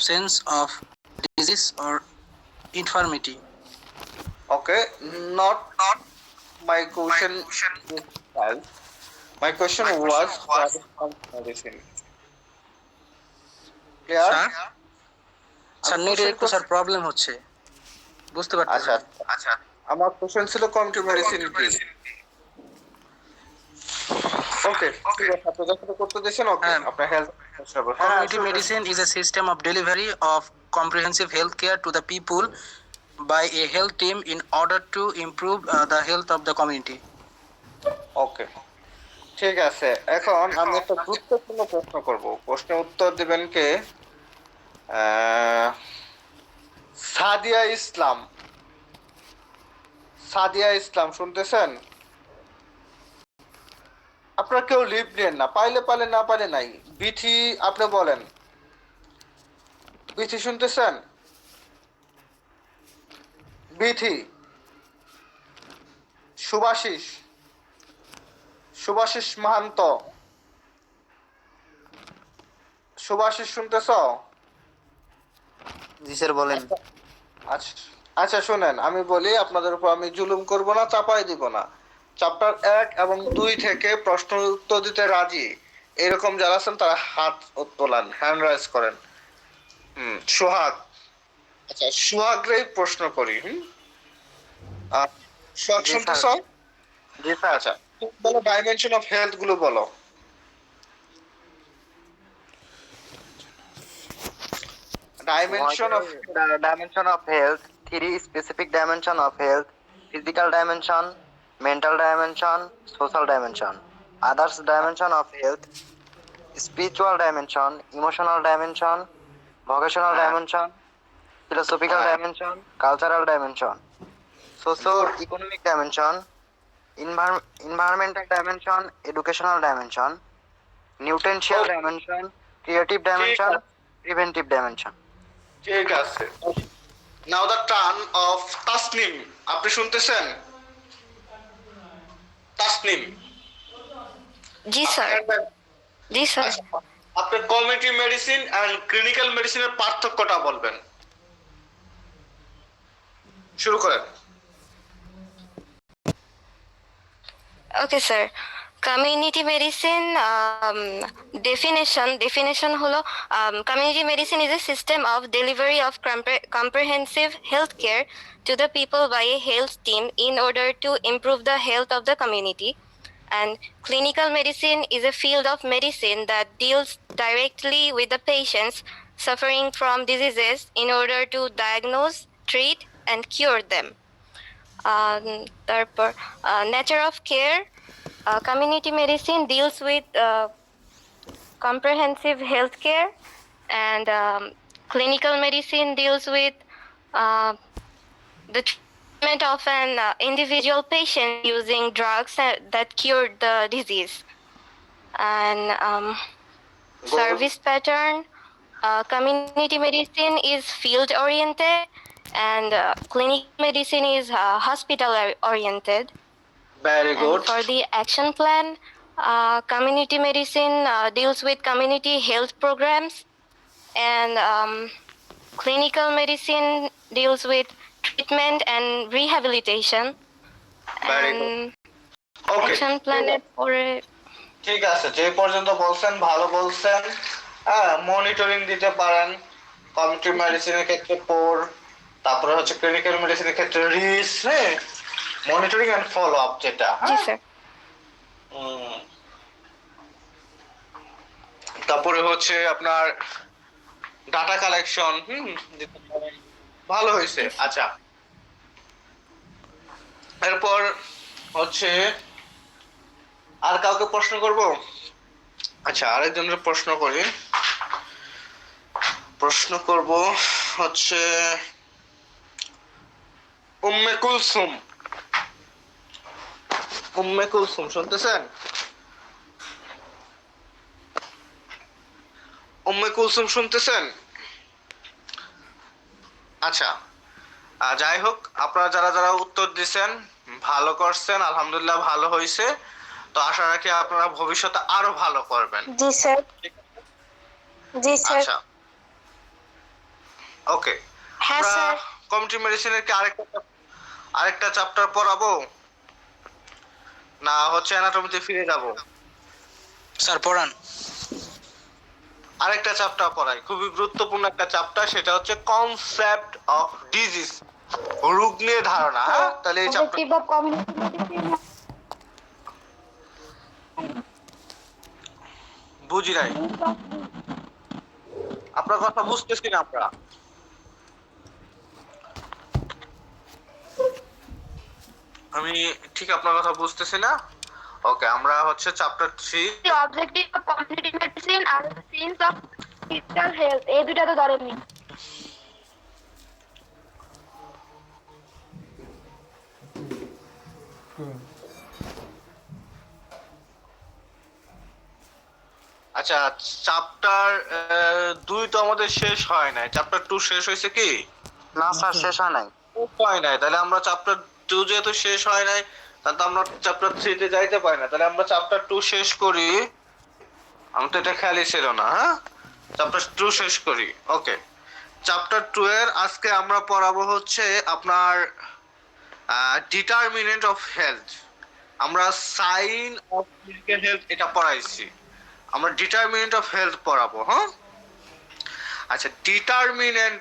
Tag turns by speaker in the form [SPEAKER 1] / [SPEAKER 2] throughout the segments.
[SPEAKER 1] absence of disease or infirmity.
[SPEAKER 2] Okay, not my question is that. My question was what is functional medicine? Clear?
[SPEAKER 1] Sir sir
[SPEAKER 2] আমার
[SPEAKER 1] নেটের
[SPEAKER 2] question
[SPEAKER 1] একটু sir problem হচ্ছে, বুঝতে পারতেছি
[SPEAKER 2] আচ্ছা
[SPEAKER 1] না।
[SPEAKER 2] আচ্ছা আমার question ছিল কমিউনিটি মেডিসিন কি? ওকে ঠিক আছে আপনি যখন করতে দিয়েছেন ওকে
[SPEAKER 1] হ্যাঁ,
[SPEAKER 2] আপনার হেলথ হ্যাঁ
[SPEAKER 1] community
[SPEAKER 2] শুরু করেন।
[SPEAKER 1] medicine is a system of delivery of comprehensive health care to the people by a health team in order to improve the health of the community.
[SPEAKER 2] ওকে ঠিক আছে এখন আমি একটা গুরুত্বপূর্ণ প্রশ্ন করব প্রশ্নের উত্তর দিবেন কে আহ, সাদিয়া ইসলাম সাদিয়া ইসলাম শুনতেছেন আপনারা কেউ লিভ নেন না পাইলে পালে না পাইলে নাই বিথি আপনি বলেন বিথি শুনতেছেন বিথি সুভাশিস সুভাশিস মাহান্ত সুভাশিস শুনতেছ
[SPEAKER 3] জি স্যার বলেন।
[SPEAKER 2] আচ্ছা আচ্ছা শুনেন আমি বলি আপনাদের উপর আমি জুলুম করব না চাপাই দিব না চ্যাপ্টার 1 এবং 2 থেকে প্রশ্ন উত্তর দিতে রাজি এরকম যারা আছেন তারা হাত তোলান হ্যান্ড রাইজ করেন সোহাগ আচ্ছা সোহাগরেই প্রশ্ন করি সোহাগ
[SPEAKER 3] জি
[SPEAKER 2] শুনতেছ
[SPEAKER 3] স্যার। জি স্যার।
[SPEAKER 2] আচ্ছা তুমি বলো ডাইমেনশন অফ হেলথ গুলো বলো dimension of
[SPEAKER 3] The dimension of health, three specific dimension of health: physical dimension, mental dimension, social dimension. Others dimension of health: spiritual dimension, emotional dimension, vocational dimension, philosophical dimension, cultural dimension, socio-economic dimension, environmental dimension, educational dimension, nutritional dimension, creative dimension, preventive dimension.
[SPEAKER 2] ঠিক আছে নাও the turn off Tasnim আপনি শুনতেছেন তাসনিম
[SPEAKER 4] জি sir. জি sir.
[SPEAKER 2] আপনি community medicine and clinical মেডিসিনের পার্থক্যটা বলবেন শুরু করেন
[SPEAKER 4] okay sir. Community medicine definition হলো community medicine is a system of delivery of comprehensive health care to the people by a health team in order to improve the health of the community. And clinical medicine is a field of medicine that deals directly with the patients suffering from diseases in order to diagnose, treat, and cure them. তারপর nature of care, community medicine deals with comprehensive health care, and clinical medicine deals with the treatment of an individual patient using drugs that cured the disease. And service pattern, community medicine is field oriented, and clinical medicine is hospital oriented.
[SPEAKER 2] Very
[SPEAKER 4] And
[SPEAKER 2] good
[SPEAKER 4] for the action plan, community medicine deals with community health programs, and clinical medicine deals with treatment and rehabilitation.
[SPEAKER 2] Very
[SPEAKER 4] And
[SPEAKER 2] okay
[SPEAKER 4] action plan for
[SPEAKER 2] ঠিক আছে যে পর্যন্ত বলছেন ভালো বলছেন হ্যাঁ monitoring দিতে পারেন কমিউনিটি মেডিসিনের ক্ষেত্রে পোর তারপরে হচ্ছে ক্লিনিক্যাল মেডিসিনের ক্ষেত্রে রিস হ্যাঁ মনিটরিং এন্ড ফলো আপ যেটা
[SPEAKER 4] জি
[SPEAKER 2] হ্যাঁ
[SPEAKER 4] স্যার।
[SPEAKER 2] তারপরে হচ্ছে আপনার ডাটা কালেকশন দিতে পারেন ভালো হয়েছে আচ্ছা এরপর হচ্ছে আর কাউকে প্রশ্ন করব আচ্ছা আরেকজনের প্রশ্ন করি প্রশ্ন করব হচ্ছে উম্মে কুলসুম উম্মে কুলসুম শুনতেছেন উম্মে কুলসুম শুনতেছেন আচ্ছা যাই হোক আপনারা যারা যারা উত্তর দিছেন ভালো করছেন আলহামদুলিল্লাহ ভালো হয়েছে তো আশা রাখি আপনারা ভবিষ্যতে আরো ভালো করবেন
[SPEAKER 4] জি স্যার। জি স্যার।
[SPEAKER 2] আচ্ছা ওকে,
[SPEAKER 4] হ্যাঁ
[SPEAKER 2] আমরা
[SPEAKER 4] স্যার।
[SPEAKER 2] কমিউনিটি মেডিসিনের কি আরেকটা চ্যাপ্টার পড়াবো, না হচ্ছে অ্যানাটমিতে ফিরে যাব?
[SPEAKER 1] স্যার পড়ান।
[SPEAKER 2] আরেকটা চ্যাপ্টার পড়াই, খুবই গুরুত্বপূর্ণ একটা চ্যাপ্টার, সেটা হচ্ছে কনসেপ্ট অফ ডিজিজ, রোগ নিয়ে ধারণা। হ্যাঁ, তাহলে এই chapter
[SPEAKER 5] Objective of community medicine.
[SPEAKER 2] বুঝি নাই, আপনার কথা বুঝতেছি না আমরা। আমি ঠিক আপনার কথা বুঝতেছি না। ওকে, আমরা হচ্ছে chapter 3
[SPEAKER 5] The objective of community medicine are the science of physical health. এই দুটা তো ধরেননি।
[SPEAKER 2] আচ্ছা, চ্যাপ্টার 2 তো আমাদের শেষ হয় নাই, চ্যাপ্টার 2 শেষ হয়েছে কি?
[SPEAKER 3] না স্যার, শেষ হয় নাই।
[SPEAKER 2] হয় নাই, তাহলে আমরা চ্যাপ্টার 2 যেহেতু শেষ হয় নাই, তাহলে তো আমরা চ্যাপ্টার 3 তে যাইতে পারি না। তাহলে আমরা চ্যাপ্টার 2 শেষ করি। আমি তো এটা খেয়ালই ছিল না। হ্যাঁ, চ্যাপ্টার 2 শেষ করি। ওকে, চ্যাপ্টার 2 এর আজকে আমরা পড়াবো হচ্ছে আপনার ডিটারমিনেন্ট অফ হেলথ। আমরা সাইন অফ ফিজিক্যাল হেলথ এটা পড়াইছি, আমরা ডিটারমিনেন্ট অফ হেলথ পড়াবো। হ্যাঁ, আচ্ছা, ডিটারমিনেন্ট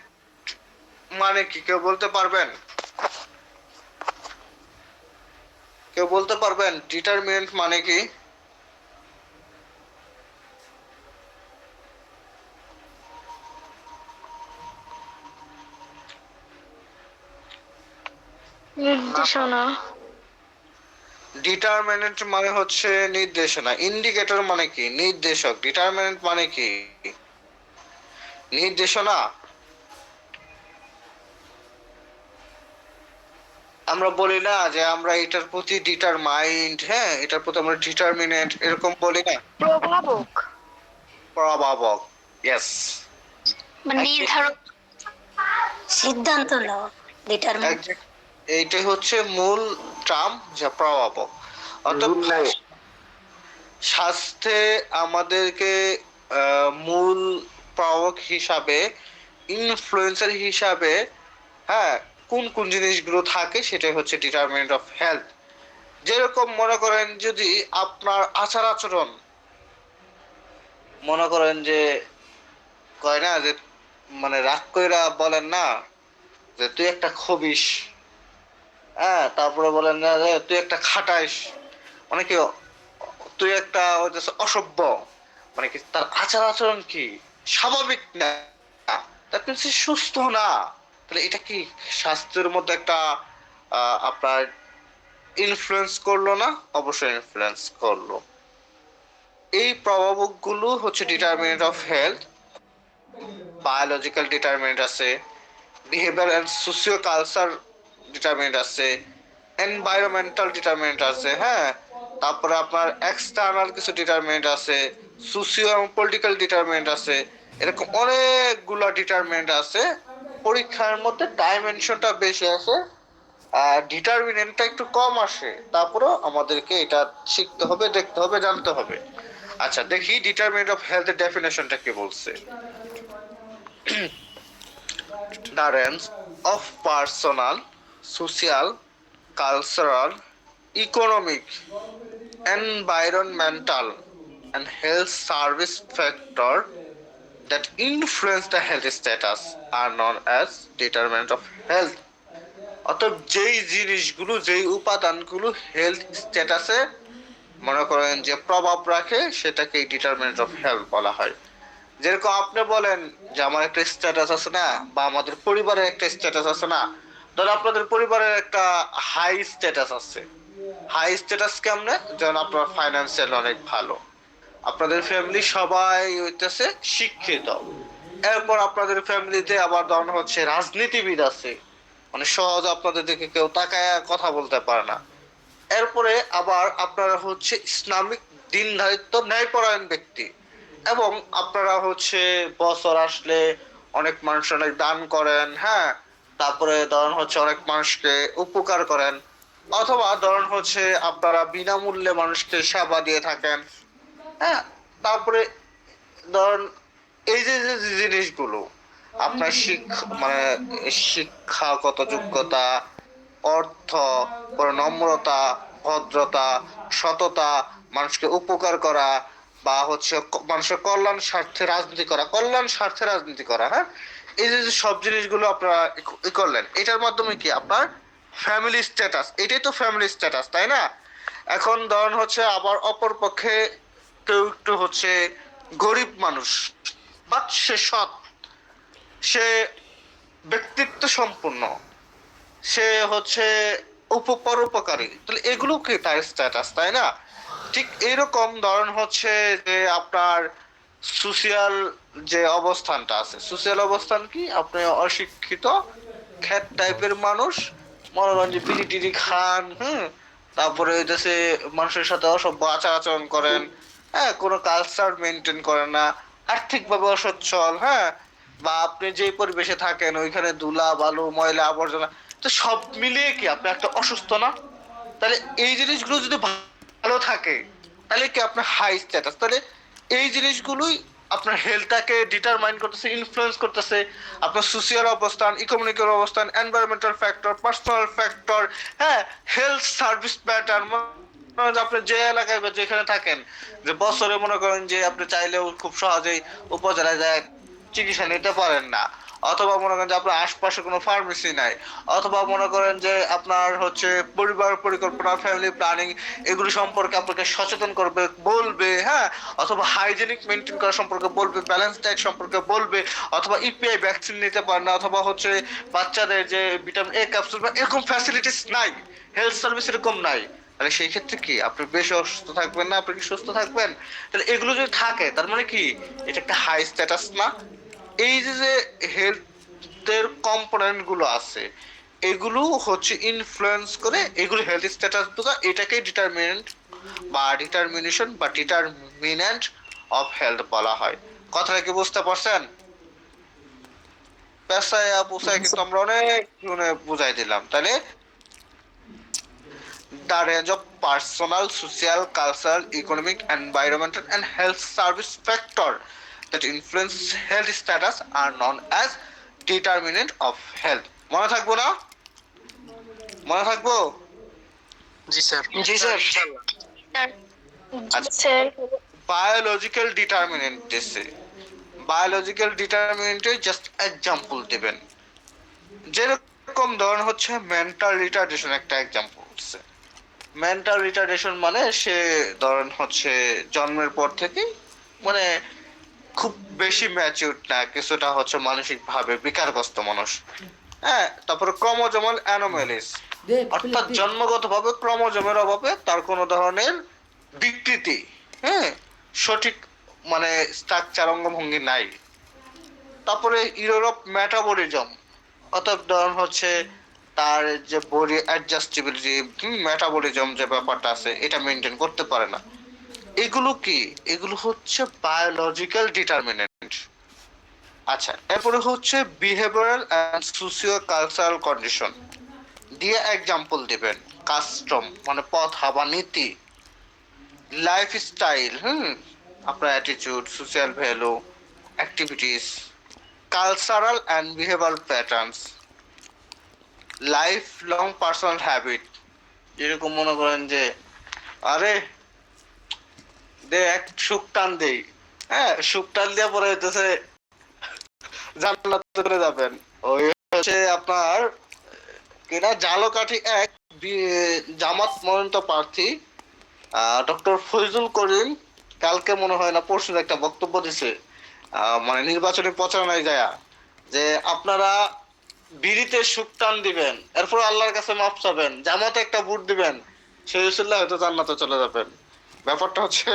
[SPEAKER 2] মানে কি কেউ বলতে পারবেন? কেউ বলতে পারবেন ডিটারমিনেন্ট মানে কি?
[SPEAKER 5] নির্দেশনা।
[SPEAKER 2] ডিটারমিনেন্ট মানে হচ্ছে নির্দেশনা। ইন্ডিকেটর মানে কি? নির্দেশক। ডিটারমিনেন্ট মানে কি? নির্দেশনা। আমরা বলি না যে আমরা এটার প্রতি ডিটারমাইন্ড, হ্যাঁ, এটার প্রতি আমরা ডিটারমিনেন্ট, এরকম বলি না?
[SPEAKER 5] প্রভাবক।
[SPEAKER 2] প্রভাবক, ইয়েস।
[SPEAKER 5] মানে নির্ধারক।
[SPEAKER 6] সিদ্ধান্ত নাও ডিটারমিনেন্ট।
[SPEAKER 2] এইটাই হচ্ছে মূল টার্ম, যা প্রভাবক। অর্থাৎ স্বাস্থ্যে আমাদেরকে মূল প্রভাবক হিসাবে, ইনফ্লুয়েন্সার হিসাবে, হ্যাঁ, কোন কোন জিনিসগুলো থাকে সেটাই হচ্ছে ডিটারমিনেন্ট অফ হেলথ। যেরকম মনে করেন যদি আপনার আচার আচরণ, মনে করেন যে কয় না যে মানে রাগ কইরা বলেন না যে তুই একটা খবিস, হ্যাঁ, তারপরে বলেন না যে তুই একটা খাটাইস, মানে কি তুই একটা অসভ্য, মানে কি তার আচার আচরণ কি স্বাভাবিক না, তার কিন্তু সে সুস্থ না। তাহলে এটা কি স্বাস্থ্যের মধ্যে একটা আপনার ইনফ্লুয়েন্স করলো না? অবশ্যই ইনফ্লুয়েন্স করলো। এই প্রভাবক গুলো হচ্ছে determinant of health. Biological determinant আছে, behaviour and socio culture determinant আছে, এনভায়রনমেন্টাল ডিটারমিনেন্ট আছে, হ্যাঁ, তারপরে আপনার এক্সটার্নাল কিছু ডিটারমিনেন্ট আছে, সোশিও এবং পলিটিক্যাল ডিটারমিনেন্ট আছে। এরকম অনেকগুলো ডিটারমিনেন্ট আছে। পরীক্ষার মধ্যে ডাইমেনশনটা বেশি আসে, ডিটারমিনেন্টটা একটু কম আসে। তারপরেও আমাদেরকে এটা শিখতে হবে, দেখতে হবে, জানতে হবে। আচ্ছা, দেখি ডিটারমিনেন্ট অফ হেলথের ডেফিনেশনটা কি বলছে। The range of personal, social, cultural, economic, environmental, and health service factor that influence the health status are known as determinant of health. অর্থাৎ যেই জিনিসগুলো, যেই উপাদানগুলো হেলথ স্ট্যাটাসে মনে করেন যে প্রভাব রাখে, সেটাকে ডিটারমিনেন্ট অফ হেলথ বলা হয়। যেরকম আপনি বলেন যে আমার একটা স্ট্যাটাস আছে না, বা আমাদের পরিবারের একটা স্ট্যাটাস আছে না, ধর আপনাদের পরিবারের একটা হাই স্ট্যাটাস আছে। হাই স্ট্যাটাস কেমনে? যেমন আপনার ফাইন্যান্সিয়াল অনেক ভালো, আপনাদের ফ্যামিলি সবাই হইতেছে শিক্ষিত, এরপর আপনাদের ফ্যামিলিতে আবার ধরুন হচ্ছে রাজনীতিবিদ আছে, মানে সহজ আপনাদের দিকে কেউ তাকায় কথা বলতে পারে না। এরপরে আবার আপনারা হচ্ছে ইসলামিক দিনধারিত্ব ন্যায়পরায়ণ ব্যক্তি, এবং আপনারা হচ্ছে বছর আসলে অনেক মানুষ অনেক দান করেন, হ্যাঁ, তারপরে ধরুন হচ্ছে অনেক মানুষকে উপকার করেন, অথবা ধরুন হচ্ছে আপনারা বিনামূল্যে মানুষকে সেবা দিয়ে থাকেন, হ্যাঁ, তারপরে ধরুন এই যে যে জিনিসগুলো, আপনার মানে শিক্ষাগত যোগ্যতা, অর্থ, পরে নম্রতা, ভদ্রতা, সততা, মানুষকে উপকার করা, বা হচ্ছে মানুষের কল্যাণ স্বার্থে রাজনীতি করা, হ্যাঁ, এই যে যে সব জিনিসগুলো আপনারা করলেন, এটার মাধ্যমে কি আপনার ফ্যামিলি স্ট্যাটাস, এটাই তো ফ্যামিলি স্ট্যাটাস, তাই না? এখন ধরুন হচ্ছে আবার অপর পক্ষে কেউ একটু হচ্ছে গরিব মানুষ, বাট সে সৎ, সে ব্যক্তিত্ব সম্পন্ন, সে হচ্ছে পরোপকারী, তাহলে এগুলো কি তার স্ট্যাটাস, তাই না? ঠিক এরকম ধরন হচ্ছে যে আপনার সোশিয়াল যে অবস্থানটা আছে, সোশিয়াল অবস্থান কি, আপনি অশিক্ষিত খ্যাত টাইপের মানুষ, মনে করেন যে বিড়ি টিড়ি খান, তারপরে হইতেছে মানুষের সাথে অসভ্য আচার আচরণ করেন, হ্যাঁ, কোনো কালচার মেনটেন করেন না, আর্থিকভাবে অসচ্ছল, হ্যাঁ, বা আপনি যে পরিবেশে থাকেন ওইখানে ধুলা বালু ময়লা আবর্জনা, তো সব মিলিয়ে কি আপনি একটা অসুস্থ না? তাহলে এই জিনিসগুলো যদি ভালো থাকে তাহলে কি আপনার হাই স্ট্যাটাস, তাহলে এই জিনিসগুলোই আপনার হেলথটাকে ডিটারমাইন করতেছে, ইনফ্লুয়েন্স করতেছে, আপনার সোশিয়াল অবস্থান, ইকোনমিক্যাল অবস্থান, এনভায়রনমেন্টাল ফ্যাক্টর, পার্সোনাল ফ্যাক্টর, হ্যাঁ, হেলথ সার্ভিস প্যাটার্ন, আপনি যে এলাকায় বা যেখানে থাকেন, যে বছরে মনে করেন যে আপনি চাইলেও খুব সহজেই উপজেলায় যায় চিকিৎসা নিতে পারেন না, অথবা মনে করেন যে আপনার আশপাশে কোনো ফার্মেসি নাই, অথবা মনে করেন যে আপনার হচ্ছে পরিবার পরিকল্পনা, ফ্যামিলি প্ল্যানিং, এগুলি সম্পর্কে আপনাকে সচেতন করবে, বলবে, হ্যাঁ, অথবা হাইজেনিক মেনটেন করা সম্পর্কে বলবে, ব্যালেন্স ডায়েট সম্পর্কে বলবে, অথবা ইপিআই ভ্যাকসিন নিতে পারে না, অথবা হচ্ছে বাচ্চাদের যে ভিটামিন এ ক্যাপসুল বা এরকম ফ্যাসিলিটিস নাই, হেলথ সার্ভিস এরকম নাই, তাহলে সেই ক্ষেত্রে কি আপনি বেশি অসুস্থ থাকবেন না, আপনি কি সুস্থ থাকবেন? তাহলে এগুলো যদি থাকে তার মানে কি এটা একটা হাই স্ট্যাটাস না? এই যে যে হেলথের কম্পোনেন্ট গুলো আছে, এগুলো হচ্ছে ইনফ্লুয়েন্স করে, এগুলো হেলথ স্ট্যাটাস গুলো এটাকে ডিটারমিনেন্ট অফ হেলথ বলা হয়। কথাটা কি বুঝতে পারছেন? পেশায় পোষায় কিন্তু আমরা অনেক বুঝাই দিলাম। তাহলে the range of personal, social, cultural, economic, environmental, and health service factor that influence health status are known as determinant of health. মনে থাকবো না? মনে থাকবো?
[SPEAKER 1] জি স্যার।
[SPEAKER 2] জি স্যার।
[SPEAKER 5] স্যার
[SPEAKER 2] বায়োলজিক্যাল ডিটারমিনেন্ট দিছে, বায়োলজিক্যাল ডিটারমিনেন্টে জাস্ট এক্সাম্পল দিবেন, যেরকম ধরুন হচ্ছে মেন্টাল রিটার্ডেশন একটা এক্সাম্পল হচ্ছে। মেন্টাল রিটার্ডেশন মানে সে ধরেন হচ্ছে জন্মের পর থেকে মানে খুব বেশি ম্যাচিউর না, কিছুটা হচ্ছে মানসিক ভাবে বিকারগ্রস্ত মানুষ, হ্যাঁ। তারপরে ক্রোমোজোমাল অ্যানোমালিস, অর্থাৎ জন্মগতভাবে ক্রোমোজোমের অভাবে তার কোনো ধরনের বিকৃতি, হ্যাঁ, সঠিক মানে স্ট্রাকচার অঙ্গভঙ্গি নাই। তারপরে ইউরোপ মেটাবলিজম, অর্থাৎ ধরুন হচ্ছে তার যে বডি অ্যাডজাস্টেবিলিটি, মেটাবলিজম যে ব্যাপারটা আছে এটা মেনটেন করতে পারে না। এগুলো কি? এগুলো হচ্ছে বায়োলজিক্যাল ডিটারমিনেন্ট। আচ্ছা, এরপরে হচ্ছে behavioural and socio cultural condition দিয়ে এক্সাম্পল দিবেন। কাস্টম মানে প্রথা বা নীতি, লাইফস্টাইল, আপনার attitude, social value, activities, cultural and behavioural patterns, life long personal habit, যেরকম মনে করেন যে আরে দে এক সুখ টান দেই, হ্যাঁ, সুখ টান দেওয়া পরে হইতেছে জান্নাতে চলে যাবেন। ওই হচ্ছে আপনার কিনা ঝালকাঠি এক জামাত মনোনীত প্রার্থী ডক্টর ফজলুল করিম কালকে মনে হয় না পরশু একটা বক্তব্য দিছে, মানে নির্বাচনী প্রচারণায় যায় যে আপনারা বিড়িতে সুখ টান দিবেন, এরপর আল্লাহর কাছে মাফ চাবেন, জামাতে একটা ভোট দিবেন, সেই রসুল্লাহ হয়তো জান্নাতে চলে যাবেন। ব্যাপারটা হচ্ছে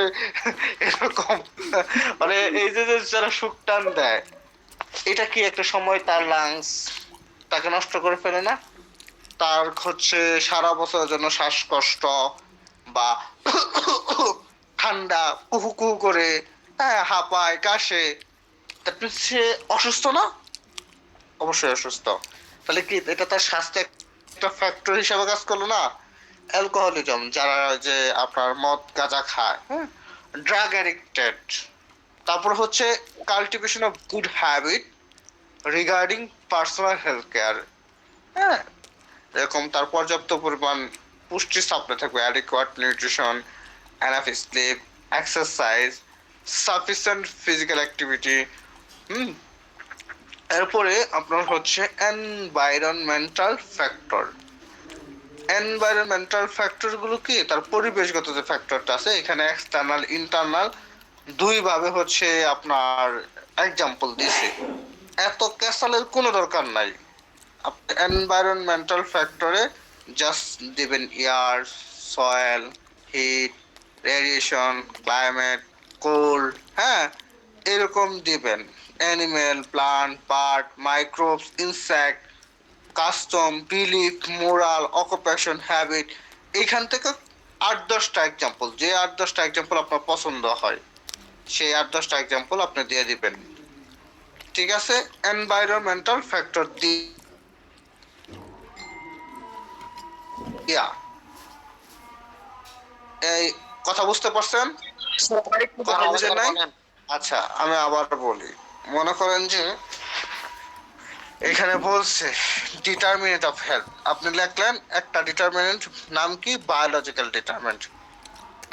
[SPEAKER 2] এরকম, মানে এই যে যারা সুখ টান দেয়, এটা কি একটা সময় তার লাংস তাকে নষ্ট করে ফেলে না? তার হচ্ছে সারা বছরের জন্য শ্বাসকষ্ট বা ঠান্ডা কুহু কুহু করে, হ্যাঁ, হাঁপায় কাশে, সে অসুস্থ না? অবশ্যই অসুস্থ। তাহলে কি এটা তার স্বাস্থ্যে একটা ফ্যাক্টর হিসেবে কাজ করলো না? অ্যালকোহলিজম, যারা যে আপনার মদ গাঁজা খায়, হ্যাঁ, ড্রাগ অ্যাডিক্টেড, তারপর হচ্ছে cultivation of good habit, regarding personal health care, হ্যাঁ, এরকম তার পর্যাপ্ত পরিমাণ পুষ্টি সাপ্লাই থাকবে, adequate nutrition, enough sleep, exercise, sufficient physical activity. এরপরে আপনার হচ্ছে এনভায়রনমেন্টাল ফ্যাক্টর। এনভায়রনমেন্টাল ফ্যাক্টরগুলো কি, তার পরিবেশগত যে ফ্যাক্টরটা আছে এখানে এক্সটার্নাল ইন্টারনাল দুইভাবে হচ্ছে আপনার এক্সাম্পল দিয়েছে। এত ক্যাসালের কোনো দরকার নাই, আপনি এনভায়রনমেন্টাল ফ্যাক্টরে জাস্ট দিবেন air, soil, heat, radiation, climate, cold, হ্যাঁ, এরকম দিবেন। Animal, plant, bird, microbes, insect, custom, belief, moral, occupation, habit, এইখান থেকে 8-10টা এক্সাম্পল, যে 8-10টা এক্সাম্পল আপনার পছন্দ হয় সেই 8-10টা এক্সাম্পল আপনি দিয়ে দিবেন। ঠিক আছে, এনভায়রনমেন্টাল ফ্যাক্টর দিয়া এই কথা বুঝতে পারছেন? কথা বুঝেন নাই? আচ্ছা, আমি আবার বলি। মনে করেন যে এখানে বলছে ডিটারমিনেন্ট অফ হেলথ, আপনি লিখলেন একটা ডিটারমিনেন্ট, নাম কি? Biological determinant.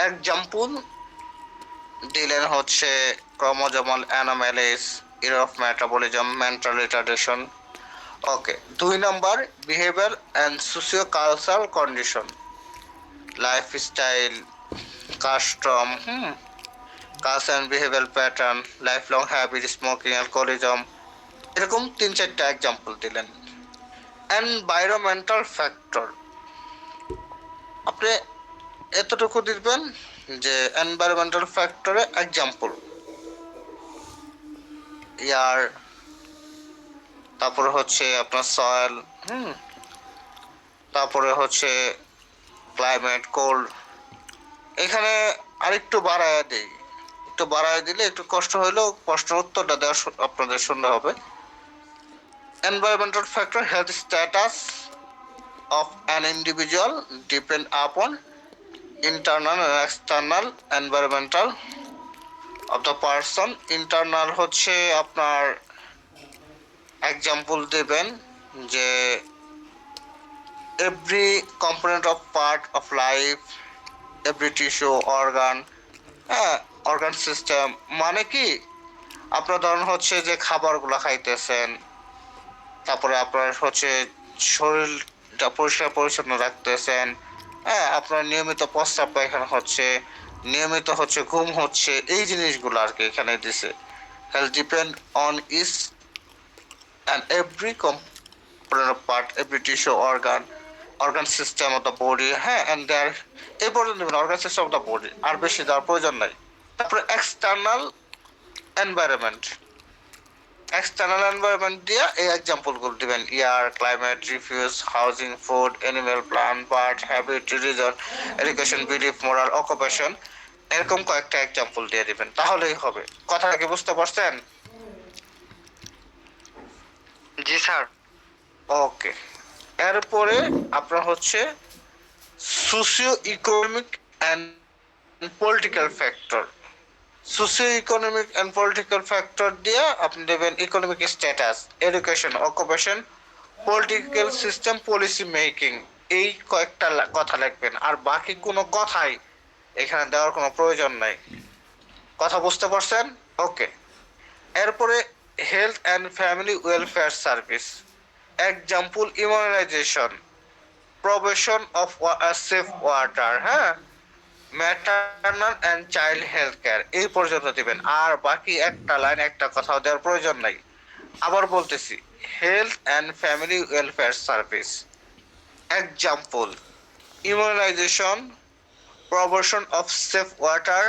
[SPEAKER 2] এক্সাম্পল দিলেন হচ্ছে chromosomal anomalies, error of metabolism, mental retardation. Okay, 2 number behaviour and socio cultural condition, lifestyle, custom, culture and behaviour pattern, life long habit, smoking, alcoholism, এরকম 3-4টা example দিলেন। Environmental factor আপনি এতটুকু দিবেন যে environmental ফ্যাক্টরে example air, তারপরে হচ্ছে আপনার soil, তারপরে হচ্ছে ক্লাইমেট, কোল্ড। এখানে আরেকটু বাড়ায় দেই, একটু বাড়ায় দিলে একটু কষ্ট হইলেও প্রশ্নের উত্তরটা দেওয়া আপনাদের সুন্দর হবে। Environmental factor, health status of an individual depend upon internal and external environmental of the person. Internal হচ্ছে আপনার এক্সাম্পল দেবেন যে every component of part of life, every tissue, organ, হ্যাঁ, অর্গান সিস্টেম, মানে কি আপনার ধরুন হচ্ছে যে খাবারগুলো খাইতেছেন, তারপরে আপনার হচ্ছে শরীরটা পরিষ্কার পরিচ্ছন্ন রাখতেছেন, হ্যাঁ, আপনার নিয়মিত প্রস্রাব পায়খানা হচ্ছে, নিয়মিত হচ্ছে ঘুম হচ্ছে, এই জিনিসগুলো আর কি এখানে দিছে। Health depend on each and every component of part, every tissue, organ system of the body, হ্যাঁ, অ্যান্ড দেয়ার এই পর্যন্ত দেবেন, organ system of the body, আর বেশি দেওয়ার প্রয়োজন নাই। তারপরে এক্সটার্নাল এনভায়রনমেন্ট, এক্সটার্নাল এনভায়রনমেন্ট দিয়ে এই এক্সাম্পলগুলো দিবেন, air, climate, refuse, housing, food, animal, plant, bird, habit, religion, education, belief, moral, occupation, এরকম কয়েকটা এক্সাম্পল দিয়ে দিবেন, তাহলেই হবে। কথাটা কি বুঝতে পারছেন?
[SPEAKER 3] জি স্যার।
[SPEAKER 2] ওকে, এরপরে আপনার হচ্ছে socio economic and political factor. Socio economic and political factor দিয়ে আপনি দেবেন economic status, education, occupation, political system, policy making, এই কয়েকটা কথা লিখবেন, আর বাকি কোনো কথাই এখানে দেওয়ার কোনো প্রয়োজন নাই। কথা বুঝতে পারছেন? ওকে, এরপরে health and family welfare service, example immunization, provision of safe water, হ্যাঁ, maternal and child health care, এই পর্যন্ত দিবেন, আর বাকি একটা লাইন একটা কথাও দেওয়ার প্রয়োজন নাই। আবার বলতেছি, health and family welfare service, example immunization, provision of safe water,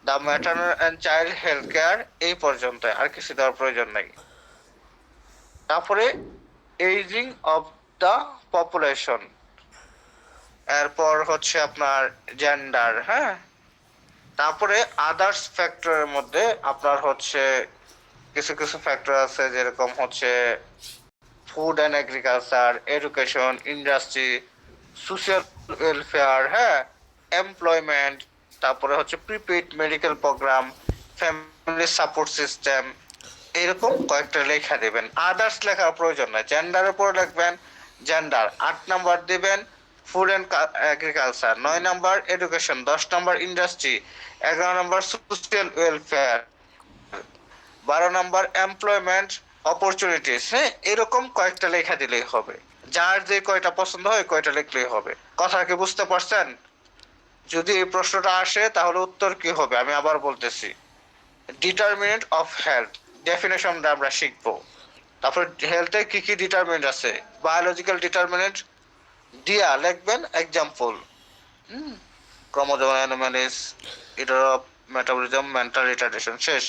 [SPEAKER 2] the maternal and child health care, এই পর্যন্ত, আর কিছু দেওয়ার প্রয়োজন নাই। তারপরে এইজিং অফ দ্য পপুলেশন, এরপর হচ্ছে আপনার জেন্ডার, হ্যাঁ, তারপরে আদার্স ফ্যাক্টরের মধ্যে আপনার হচ্ছে কিছু কিছু ফ্যাক্টর আছে, যেরকম হচ্ছে food and agriculture, education, industry, social welfare, হ্যাঁ, এমপ্লয়মেন্ট, তারপরে হচ্ছে prepaid medical program, family support system, এরকম কয়েকটা লেখা দিবেন। আদার্স লেখার প্রয়োজন নাই, জেন্ডারের উপর লিখবেন জেন্ডার। 8 নাম্বার দিবেন food and agriculture, 9 number education, 10 number industry, 11 number social welfare, 12 number employment opportunities. হ্যাঁ, এরকম কয়েকটা লেখা দিলেই হবে। যার যে কয়টা পছন্দ হয় কয়টা লিখলেই হবে। কথা কি বুঝতে পারছেন? যদি এই প্রশ্নটা আসে তাহলে উত্তর কি হবে আমি আবার বলতেছি। ডিটারমিনেন্ট অফ হেলথ ডেফিনেশনটা আমরা শিখবো। তারপর হেলথে কি কি ডিটারমিনেন্ট আছে, বায়োলজিক্যাল ডিটারমিনেন্ট দিয়া লিখবেন example. Chromosome anomalies, error of metabolism, mental retardation, শেষ।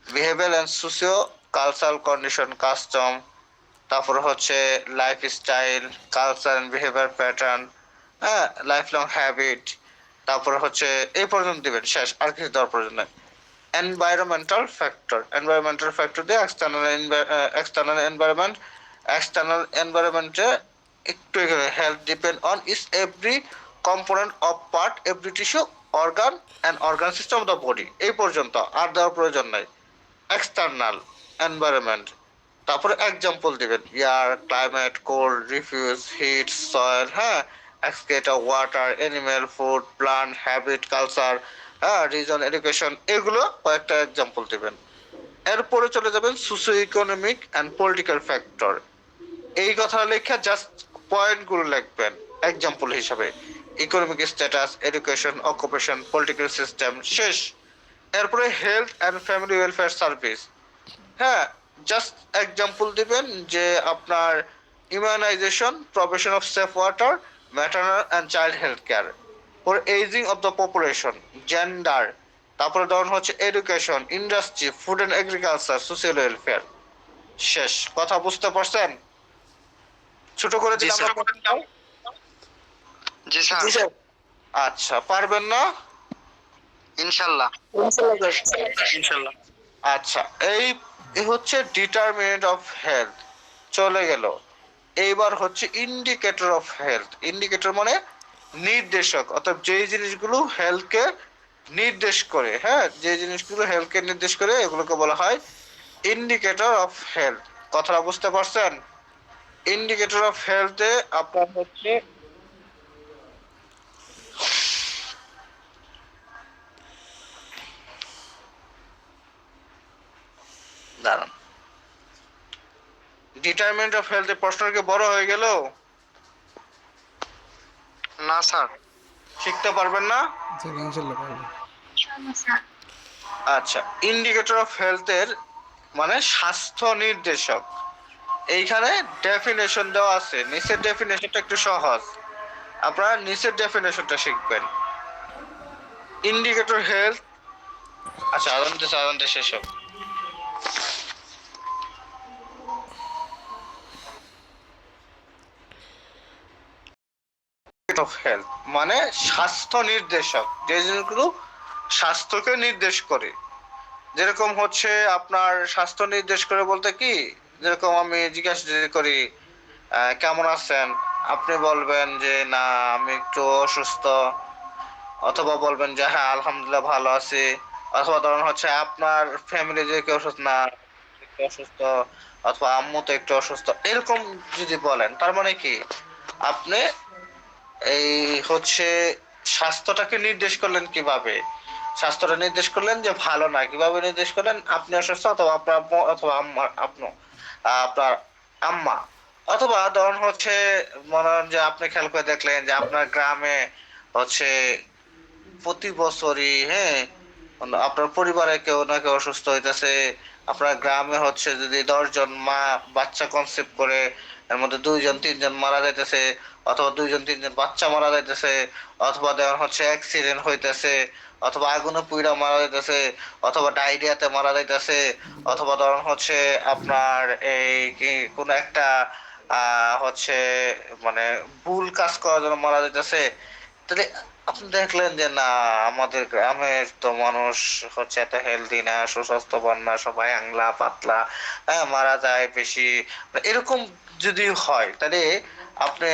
[SPEAKER 2] Behaviour and socio cultural condition, custom, তারপর হচ্ছে life style, culture and behaviour pattern, হ্যাঁ, লাইফ লং হ্যাবিট, তারপর হচ্ছে এই পর্যন্ত দিবেন, শেষ, আর কিছু দেওয়ার প্রয়োজন নেই। এনভায়রনমেন্টাল ফ্যাক্টর, এনভায়রনমেন্টাল ফ্যাক্টর দিয়ে এক্সটার্নাল এনভায়রনমেন্ট, এক্সটার্নাল এনভায়রনমেন্টে একটু health depend on is every component of part, every tissue, organ and organ system of the body, এই পর্যন্ত আর দেওয়ার প্রয়োজন নাই। এক্সটার্নাল এনভায়রনমেন্ট, তারপরে এক্সাম্পল দিবেন air, climate, cold, refuse, heat, soil, হ্যাঁ, excreta, water, animal, food, plant, habit, culture, হ্যাঁ, রিজন, এডুকেশন, এগুলো কয়েকটা এক্সাম্পল দিবেন। এরপরে চলে যাবেন socio economic and political factor. এই কথা লেখা জাস্ট পয়েন্টগুলো লিখবেন এক্সাম্পল হিসাবে। Economic status, education, occupation, political system, শেষ। এরপরে health and family welfare service, হ্যাঁ, জাস্ট এক্সাম্পল দিবেন যে আপনার immunization, provision of safe water, maternal and child health care, for ageing of the population, gender, তারপরে ধরুন হচ্ছে education, industry, food and agriculture, social welfare, শেষ। কথা বুঝতে পারছেন? ছোট করে
[SPEAKER 3] জি
[SPEAKER 2] দিলাম
[SPEAKER 3] স্যার।
[SPEAKER 2] আপনাদেরটা?
[SPEAKER 3] জি স্যার,
[SPEAKER 2] আচ্ছা, পারবেন না?
[SPEAKER 3] ইনশাল্লাহ।
[SPEAKER 1] ইনশাল্লাহ।
[SPEAKER 2] আচ্ছা, এই এই হচ্ছে ডিটারমিনেন্ট অফ হেলথ চলে গেল। এইবার হচ্ছে ইন্ডিকেটর অফ হেলথ। ইন্ডিকেটর মানে নির্দেশক, অর্থাৎ যেই জিনিসগুলো হেলথকে নির্দেশ করে, হ্যাঁ, যে জিনিসগুলো হেলথকে নির্দেশ করে এগুলোকে বলা হয় ইন্ডিকেটর অফ হেলথ। কথাটা বুঝতে পারছেন? ইন্ডিকেটর অফ হেলথে আপনার হচ্ছে দাঁড়ান, ডিটারমিনেন্ট অফ হেলথ প্রশ্ন কি বড় হয়ে গেল?
[SPEAKER 3] না স্যার।
[SPEAKER 2] শিখতে পারবেন না?
[SPEAKER 7] ইনশাল্লাহ পারবো।
[SPEAKER 2] আচ্ছা, ইন্ডিকেটর অফ হেলথের মানে স্বাস্থ্য নির্দেশক। এইখানে ডেফিনেশন দেওয়া আছে, নিচের ডেফিনেশনটা একটু সহজ, আপনারা নিচের ডেফিনেশনটা শিখবেন। ইন্ডিকেটর হেলথ, আচ্ছা আদানতে শেষ হোক। অফ হেলথ মানে স্বাস্থ্য নির্দেশক, যে জিনিসগুলো স্বাস্থ্যকে নির্দেশ করে। যেরকম হচ্ছে আপনার স্বাস্থ্য নির্দেশ করে বলতে কি, যেরকম আমি জিজ্ঞাসা যদি করি কেমন আছেন, আপনি বলবেন যে না আমি একটু অসুস্থ, অথবা বলবেন যে হ্যাঁ আলহামদুলিল্লাহ ভালো আছি, অথবা ধরুন হচ্ছে আপনার ফ্যামিলি যে কেউ অসুস্থ না, একটু অসুস্থ, অথবা আম্মু তো একটু অসুস্থ, এরকম যদি বলেন তার মানে কি আপনি এই হচ্ছে স্বাস্থ্যটাকে নির্দেশ করলেন কিভাবে, স্বাস্থ্যটা নির্দেশ করলেন যে ভালো না, কিভাবে নির্দেশ করলেন, আপনি অসুস্থ অথবা আপনার আম্মু অথবা আম্মা, আপনার আম্মা, অথবা ধরুন হচ্ছে মনে হন যে আপনি খেয়াল করে দেখলেন যে আপনার গ্রামে হচ্ছে প্রতি বছরই, হ্যাঁ, আপনার পরিবারে কেউ না কেউ অসুস্থ হইতেছে, আপনার গ্রামে হচ্ছে যদি 10 জন মা বাচ্চা কনসেপ্ট করে এর মধ্যে 2 জন 3 জন মারা যাইতেছে, অথবা 2 জন 3 জন বাচ্চা মারা যাইতেছে, অথবা ধরেন হচ্ছে অ্যাক্সিডেন্ট হইতেছে, অথবা আগুনে পুইরা মারা যাইতেছে, অথবা ডায়রিয়াতে মারা যাইতেছে, অথবা ধরেন হচ্ছে আপনার এই কি কোনো একটা হচ্ছে মানে ভুল কাজ করার জন্য মারা যাইতেছে, তাহলে আপনি দেখলেন যে না আমাদের গ্রামের তো মানুষ হচ্ছে এত হেলদি না, সুস্বাস্থ্যবান না, সবাই আংলা পাতলা, হ্যাঁ, মারা যায় বেশি, এরকম যদি হয় তাহলে আপনি,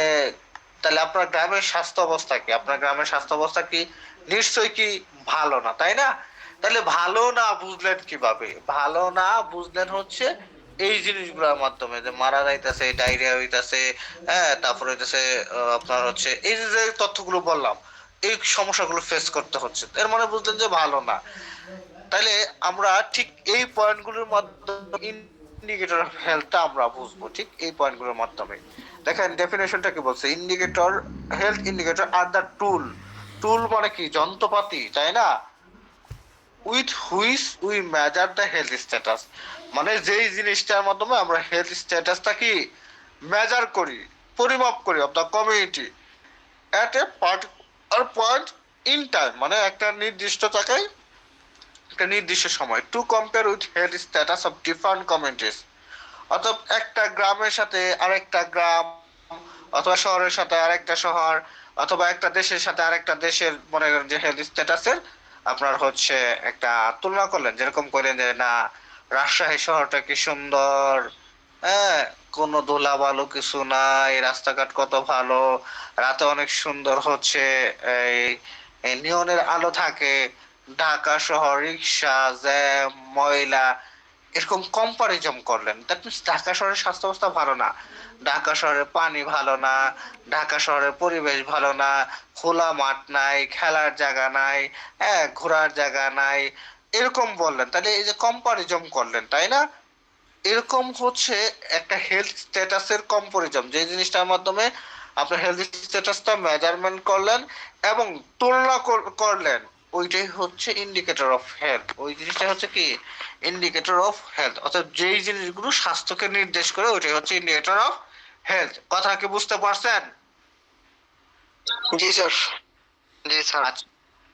[SPEAKER 2] তাহলে আপনার গ্রামের স্বাস্থ্য অবস্থা কি, আপনার গ্রামের স্বাস্থ্য অবস্থা কি নিশ্চয়ই কি ভালো না, তাই না? তাহলে ভালো না বুঝলেন কিভাবে? ভালো না বুঝলেন হচ্ছে এই জিনিসগুলোর মাধ্যমে, যে মারা যাইতেছে, ডায়রিয়া হইতাছে, হ্যাঁ, তারপরে হইতেছে আপনার হচ্ছে এই যে যে তথ্যগুলো বললাম, এই সমস্যাগুলো ফেস করতে হচ্ছে, এর মানে বুঝলেন যে ভালো না। তাইলে আমরা ঠিক এই পয়েন্টগুলোর মাধ্যমে ইন্ডিকেটর অফ হেলথটা আমরা বুঝবো, ঠিক এই পয়েন্টগুলোর মাধ্যমে। দেখেন ডেফিনেশনটা কি বলছে, ইন্ডিকেটর, হেলথ ইন্ডিকেটর আর দ্য টুল। টুল মানে কি? যন্ত্রপাতি, তাই না? With which we measure the health status, মানে যেই জিনিসটার মাধ্যমে আমরা হেলথ স্ট্যাটাসটা কি মেজার করি, পরিমাপ করি of the community at a particular point in time, মানে একটা নির্দিষ্ট জায়গায় একটা নির্দিষ্ট সময়, to compare with health status of different communities. অর্থাৎ একটা গ্রামের সাথে আরেকটা গ্রাম, অথবা শহরের সাথে আরেকটা শহর, অথবা একটা দেশের সাথে আরেকটা দেশের মনে করেন যে হেলথ স্ট্যাটাসের আপনার হচ্ছে একটা তুলনা করলেন, যেরকম করেন যে না রাজশাহী শহরটা কি সুন্দর, হ্যাঁ, কোনো ধুলাবালু কিছু নাই, রাস্তাঘাট কত ভালো, রাতে অনেক সুন্দর হচ্ছে এই এই নিয়নের আলো থাকে। ঢাকা শহর রিক্সা জ্যাম ময়লা, এরকম কম্পারিজন করলেন, দ্যাট মিনস ঢাকা শহরের স্বাস্থ্য অবস্থা ভালো না, ঢাকা শহরের পানি ভালো না, ঢাকা শহরের পরিবেশ ভালো না, খোলা মাঠ নাই, খেলার জায়গা নাই, হ্যাঁ, ঘোরার জায়গা নাই, এরকম বললেন। তাহলে এই যে কম্পারিজন করলেন, তাই না? এরকম হচ্ছে একটা হেলথ স্ট্যাটাসের কম্পারিজন, যে জিনিসটার মাধ্যমে আপনার হেলথ স্ট্যাটাসটা মেজারমেন্ট করলেন এবং তুলনা করলেন, ওইটাই হচ্ছে ইন্ডিকেটর অফ হেলথ। ওই জিনিসটা হচ্ছে কি ইন্ডিকেটর অফ হেলথ, অর্থাৎ যেই জিনিসগুলো স্বাস্থ্যকে নির্দেশ করে ওইটাই হচ্ছে ইন্ডিকেটর অফ হেলথ। কথা কি বুঝতে পারছেন?
[SPEAKER 3] জি স্যার। জি স্যার।
[SPEAKER 2] আচ্ছা,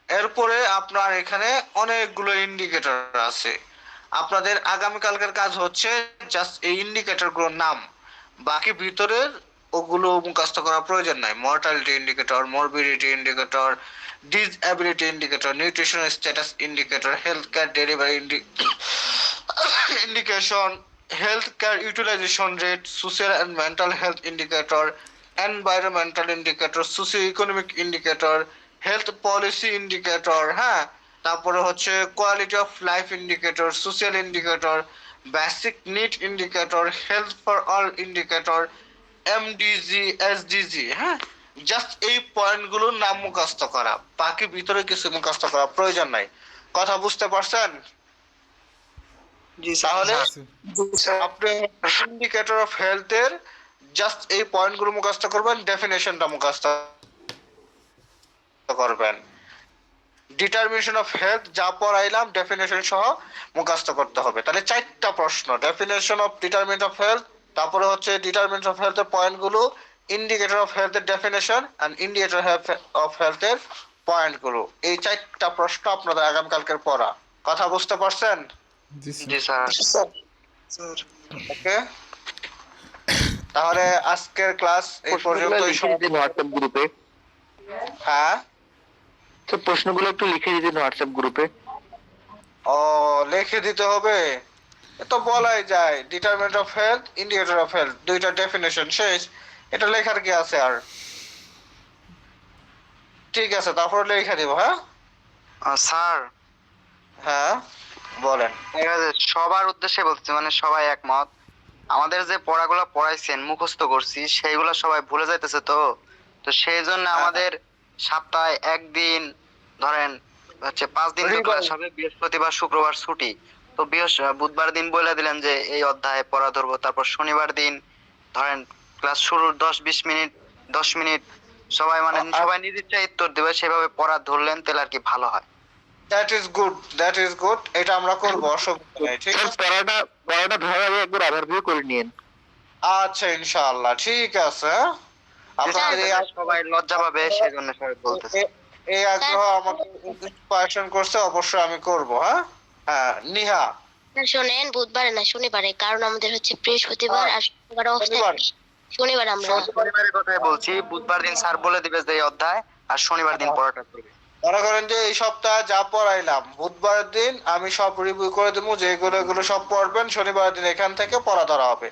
[SPEAKER 2] এরপরে আপনার এখানে অনেকগুলো ইন্ডিকেটর আছে। আপনাদের আগামীকালকের কাজ হচ্ছে জাস্ট এই ইন্ডিকেটর গুলোর নাম, বাকি ভিতরের ওগুলো মুখস্থ করার প্রয়োজন নাই। Mortality indicator, morbidity indicator, disability indicator, nutrition status indicator, health care delivery indication, health care utilization rate, social and mental health indicator, environmental indicator, socio economic indicator, health policy indicator, হ্যাঁ, তারপরে হচ্ছে quality of life indicator, social indicator, basic need indicator, health for all indicator, MDG, SDG, হ্যাঁ। Just এই পয়েন্টগুলোর নাম মুখস্থ করা, বাকি ভিতরে কিছু মুখস্থ করা প্রয়োজন নাই। কথা বুঝতে পারছেন?
[SPEAKER 3] জি
[SPEAKER 2] তাহলে আপনি ইন্ডিকেটর অফ হেলথ এর জাস্ট এই পয়েন্টগুলো মুখস্থ করবেন, ডেফিনেশনটা মুখস্থ করবেন। ডিটারমিনেশন অফ হেলথ যা পড়াইলাম ডেফিনেশন সহ মুখস্থ করতে হবে। তাহলে 4টা প্রশ্ন, definition of determinant of health, তারপরে হচ্ছে ডিটারমিনেন্ট অফ হেলথ এর পয়েন্টগুলো, ইন্ডিকেটর অফ হেলথ এর definition and indicator of health এর পয়েন্টগুলো। এই 4টা প্রশ্ন আপনাদের আগামীকালকের পড়া। কথা বুঝতে পারছেন?
[SPEAKER 3] জি স্যার।
[SPEAKER 2] ওকে, তাহলে আজকের ক্লাস এই পর্যন্তই।
[SPEAKER 3] হোয়াটসঅ্যাপ গ্রুপে।
[SPEAKER 2] হ্যাঁ,
[SPEAKER 3] তো প্রশ্নগুলো একটু লিখে দিন হোয়াটসঅ্যাপ গ্রুপে।
[SPEAKER 2] ও লিখে দিতে হবে? এ তো বলাই যায়, determinant of health, indicator of health, দুইটা ডেফিনেশন শেষ, এটা লেখার কি আছে আর? ঠিক আছে, তারপর লিখে দিব। হ্যাঁ
[SPEAKER 3] স্যার,
[SPEAKER 2] হ্যাঁ বলেন।
[SPEAKER 3] ঠিক আছে, সবার উদ্দেশ্যে বলছি, মানে সবাই একমত। আমাদের যে পড়াগুলো পড়াইছেন মুখস্থ করছি সেইগুলো সবাই ভুলে যাইতেছে, তো তো সেই জন্য আমাদের সপ্তাহে একদিন, ধরেন হচ্ছে 5 দিন তো ক্লাস হবে, বৃহস্পতিবার শুক্রবার ছুটি, তো বুধবার দিন বলে দিলেন যে এই অধ্যায় পড়া ধরবো, তারপর শনিবার দিন ধরেন ক্লাস শুরুর 10-20 মিনিট, 10 মিনিট সবাই মানে সবাই নিজ ইচ্ছায় উত্তর দেবে, সেভাবে পড়া ধরলেন তাহলে আর কি ভালো হয়।
[SPEAKER 2] That is good, that is good, এটা আমরা করব, অসুবিধা নেই। ঠিক আছে,
[SPEAKER 3] পড়াটা ধরার আগে একবার ওভারভিউ করে নিন।
[SPEAKER 2] আচ্ছা ইনশাআল্লাহ, ঠিক আছে। আপনাদের এই
[SPEAKER 3] সবাই লজ্জা পাবে, সেই জন্য সবাই বলতেছে।
[SPEAKER 2] এই আগ্রহ আমাকে ইন্সপায়ারেশন করছে, অবশ্যই আমি করব। হ্যাঁ হ্যাঁ, নিহা
[SPEAKER 7] শোনেন, বুধবারে না শনিবারে, কারণ আমাদের হচ্ছে বৃহস্পতিবার আর শুক্রবার অফ
[SPEAKER 2] শনিবার।
[SPEAKER 7] থাকে। শনিবার আমরা
[SPEAKER 3] শনিবারের কথাই বলছি, বুধবার দিন স্যার বলে দিবে যে এই অধ্যায়, আর শনিবার দিন পড়াটা করবে।
[SPEAKER 2] মনে করেন যে এই সপ্তাহে যা পড়াইলাম বুধবার দিন আমি সব রিভিউ করে দেবো, যেগুলো এগুলো সব পড়বেন, শনিবার দিন এখান থেকে পড়া ধরা হবে।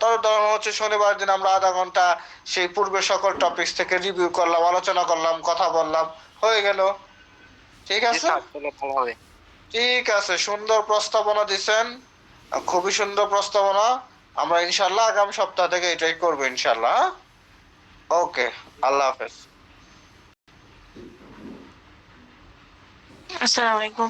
[SPEAKER 2] তবে ধরুন হচ্ছে শনিবার দিন আমরা আধা ঘন্টা সেই পূর্বে সকল টপিকস থেকে রিভিউ করলাম, আলোচনা করলাম, কথা বললাম, হয়ে গেল। ঠিক আছে,
[SPEAKER 3] ভালো হবে।
[SPEAKER 2] ঠিক আছে, সুন্দর প্রস্তাবনা দিছেন, খুবই সুন্দর প্রস্তাবনা। আমরা ইনশাল্লাহ আগামী সপ্তাহ থেকে এটাই করবো ইনশাল্লাহ। ওকে, আল্লাহ হাফেজ।
[SPEAKER 8] আসসালামু আলাইকুম।